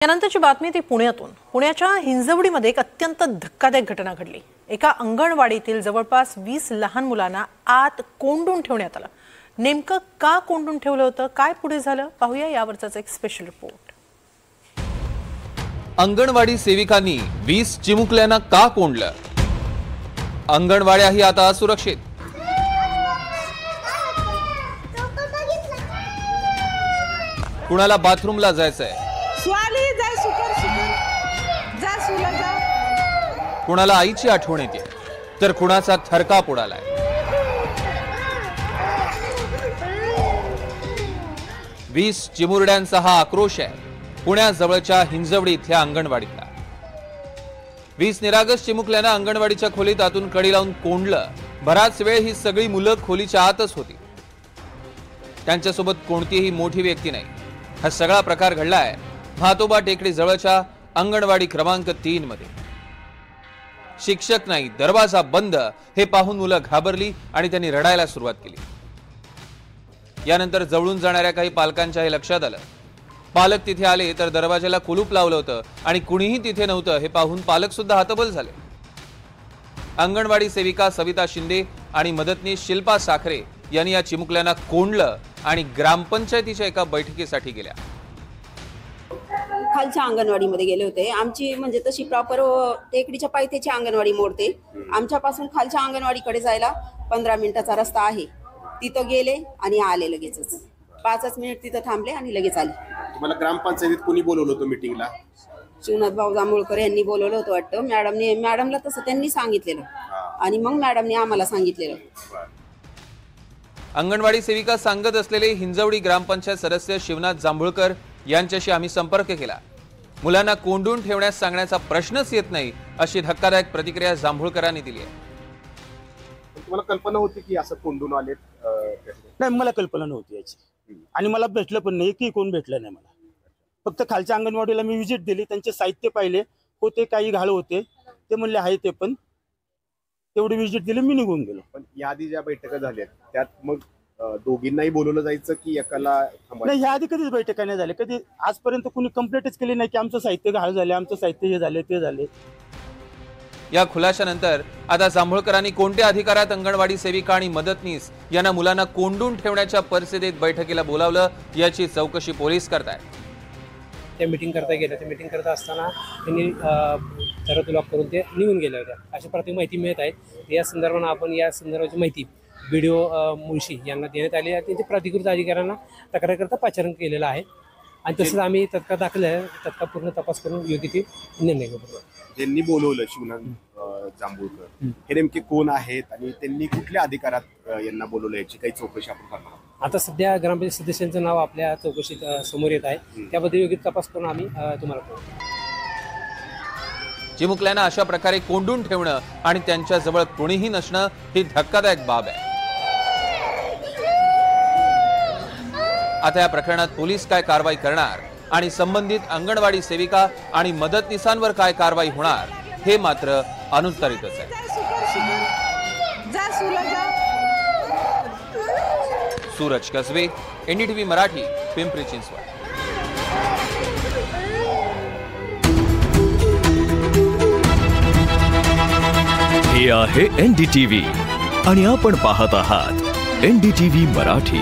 यानंतरची बातमी ती पुण्यातून। पुण्याच्या हिंजवडीमध्ये एक अत्यंत धक्कादायक घटना घडली। एका अंगणवाडीतील जवळपास 20 लहान मुलांना आत कोंडून ठेवण्यात आलं। नेमकं का कोंडून ठेवलं होतं, काय पुढे झालं, पाहूया यावरचाच एक स्पेशल रिपोर्ट। अंगणवाडी सेविकांनी 20 चिमुकल्यांना का कोंडलं? अंगणवाड्याही आता असुरक्षित। कुणाला बाथरूमला जायचंय, कुणाला आईची आठवण येते, तर कुणाचा थरकाप उडालाय। वीस चिमुरड्यांचा हा आक्रोश आहे पुण्याजवळच्या हिंजवडी इथल्या अंगणवाडीतला। 20 निरागस चिमुकल्यांना अंगणवाडीच्या खोलीत आतून कडी लावून कोंडलं। बराच वेळ ही सगळी मुलं खोलीच्या आतच होती, त्यांच्यासोबत कोणतीही मोठी व्यक्ती नाही। हा सगळा प्रकार घडलाय भातोबा टेकडी जवळच्या अंगणवाडी क्रमांक 3 मध्ये। शिक्षक नाही, दरवाजा बंद हे पाहून मुलं घाबरली आणि त्यांनी रडायला सुरुवात केली। यानंतर जवळून जाणाऱ्या काही पालकांच्या हे लक्षात आलं। पालक तिथे आले तर दरवाजाला कुलूप लावलं होतं आणि कुणीही तिथे नव्हतं हे पाहून पालक सुद्धा हतबल झाले। अंगणवाडी सेविका सविता शिंदे आणि मदतनीस शिल्पा साखरे यांनी या चिमुकल्यांना कोंडलं आणि ग्रामपंचायतीच्या एका बैठकीसाठी गेल्या। खालच्या अंगणवाडीमध्ये गेले होते। आमची म्हणजे तशी प्रॉपर टेकडीच्या पायथ्याची अंगणवाडी मोडते। आमच्यापासून खालच्या अंगणवाडीकडे जायला 15 मिनिटाचा रस्ता आहे। तिथं गेले आणि आले लगेचच। 5 मिनिट तिथं थांबले आणि लगेच आले। तुम्हाला ग्रामपंचायतीत कोणी बोलवलं होतं मीटिंगला? शिवनाथ भाऊ जांभूळकर यांनी बोलवलं होतं वाटतं। मॅडमला तसं त्यांनी सांगितलेलं आणि मग मॅडमने आम्हाला सांगितलेलं। अंगणवाडी सेविका सांगत असलेले हिंजवडी ग्रामपंचायत सदस्य शिवनाथ जांभूळकर यांच्याशी आम्ही संपर्क केला। मुलांना कोंडून ठेवण्यास सांगण्याचा प्रश्नच येत नाही अशी धक्कादायक प्रतिक्रिया जांभूळकरांनी दिली आहे। तुम्हाला कल्पना होती की असं कोंडून आलेत? नाही, मला कल्पना नव्हती याची आणि मला भेटलं पण नाही, की कोण भेटलं नाही मला। फक्त खालच्या अंगणवाडीला मी व्हिजिट दिली, त्यांचे साहित्य पाहिले होते, काही घाळ होते, ते म्हणले आहे ते, पण तेवढी व्हिजिट दिली, मी निघून गेलो। पण याआधी ज्या बैठका झाल्या त्यात मग दोघींनाही बोलवलं जायचं की एकाला? नाही, ह्या आधी कधीच बैठका नाही झाल्या, कधी आजपर्यंत कुणी कंप्लेंटच केली नाही की आमचं साहित्य घाळ झाले, आमचं साहित्य हे झाले ते झाले। या खुलाशानंतर आता जांभूळकरांनी कोणत्या अधिकारात अंगणवाडी सेविका आणि मदतनीस यांना मुलांना कोंडून ठेवण्याच्या परिस्थितीत बैठकीला बोलावलं याची चौकशी पोलीस करतायत। त्या मीटिंग करता गेल्या, त्या मीटिंग करत असताना त्यांनी शरद लॉक करून ते निघून गेल्या होत्या अशा प्रकारे माहिती मिळत आहे। या संदर्भानं आपण या संदर्भाची माहिती BDO मुळशी यांना देण्यात आली आहे। त्यांच्या प्राधिकृत अधिकाऱ्यांना तक्रारकर्ता पाचारण केलेलं आहे आणि तसंच आम्ही तत्काळ पूर्ण तपास करून योग्य ती निर्णय घेऊ। ज्यांनी बोलवलं शिवनाथ जांभूळकर हे नेमके कोण आहेत आणि त्यांनी कुठल्या अधिकारात यांना बोलवलं याची काही चौकशी आपण करणार आहोत। आता सध्या ग्रामपंचायत सदस्यांचं नाव आपल्या चौकशीत समोर येत आहे, त्याबद्दल योग्य तपास करून आम्ही तुम्हाला कळवू। चिमुकल्यांना अशा प्रकारे कोंडून ठेवणं आणि त्यांच्या जवळ कोणीही नसणं ही धक्कादायक बाब आहे। आता या प्रकरणात पोलीस काय कारवाई करणार आणि संबंधित अंगणवाडी सेविका आणि मदतनीसांवर काय कारवाई होणार हे मात्र अनुत्तरितच आहे। सूरज कसबे, NDTV मराठी, पिंपरी चिंचवड। हे आहे NDTV आणि आपण पाहत आहात NDTV मराठी।